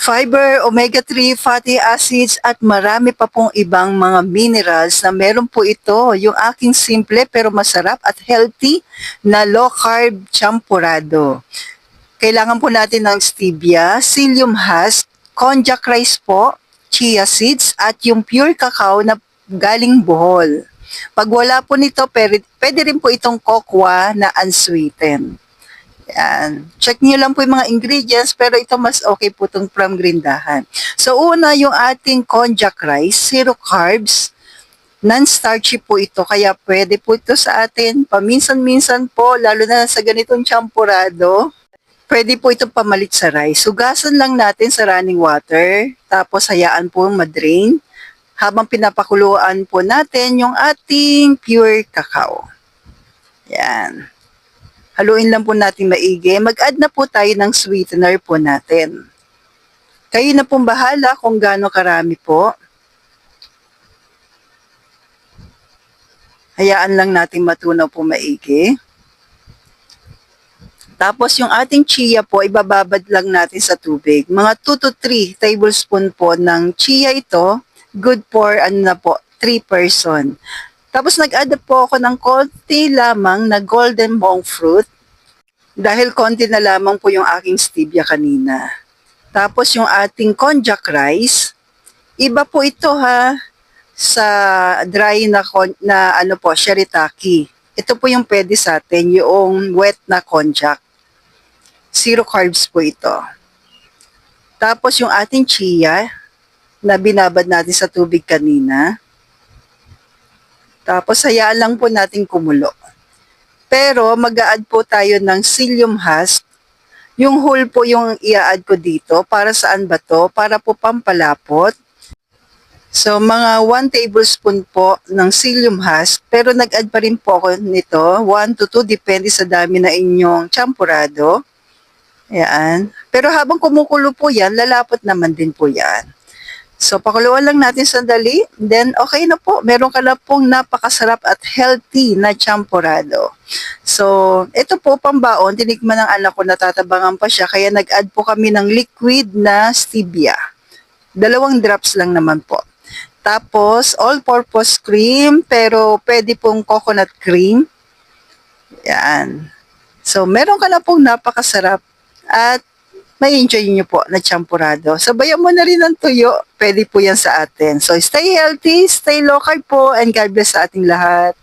fiber, omega-3, fatty acids at marami pa pong ibang mga minerals na meron po ito. Yung aking simple pero masarap at healthy na low-carb champurado. Kailangan po natin ng stevia, psyllium husk, konjac rice po, chia seeds at yung pure cacao na galing Bohol. Pag wala po nito, pwede rin po itong cocoa na unsweetened. Yan. Check nyo lang po yung mga ingredients, pero ito mas okay po itong from Grindahan. So, una yung ating konjac rice, zero carbs, non-starchy po ito, kaya pwede po ito sa atin. Paminsan-minsan po, lalo na sa ganitong champurado, pwede po itong pamalit sa rice. Hugasan lang natin sa running water, tapos hayaan po madrain, habang pinapakuluan po natin yung ating pure cacao. Yan. Haluin lang po natin maigi. Mag-add na po tayo ng sweetener po natin. Kayo na pong bahala kung gaano karami po. Hayaan lang natin matunaw po maigi. Tapos yung ating chia po, ibababad lang natin sa tubig. Mga 2 to 3 tablespoon po ng chia ito. Good for 3 person. Tapos nag-add po ako ng konti lamang na golden monk fruit. Dahil konti na lamang po yung aking stevia kanina. Tapos yung ating konjac rice. Iba po ito ha sa dry na shirataki. Ito po yung pwede sa atin, yung wet na konjac. Zero carbs po ito. Tapos yung ating chia na binabad natin sa tubig kanina. Tapos hayaan lang po natin kumulo. Pero mag-a-add po tayo ng psyllium husk. Yung whole po yung i-add ko dito. Para saan ba to? Para po pampalapot. So mga 1 tablespoon po ng psyllium husk. Pero nag-add pa rin po ako nito. 1 to 2 depende sa dami na inyong champurado. Ayan. Pero habang kumukulo po yan, lalapot naman din po yan. So, pakuluan lang natin sandali. Then, okay na po. Meron ka na pong napakasarap at healthy na champurado. So, ito po pambaon. Tinikman ng anak ko, natatabangan pa siya. Kaya nag-add po kami ng liquid na stevia. 2 drops lang naman po. Tapos, all-purpose cream. Pero, pwede pong coconut cream. Yan. So, meron ka na pong napakasarap at may enjoy nyo po na champurado. Sabayan mo na rin ng tuyo. Pwede po yan sa atin. So, stay healthy, stay low carb po, and God bless sa ating lahat.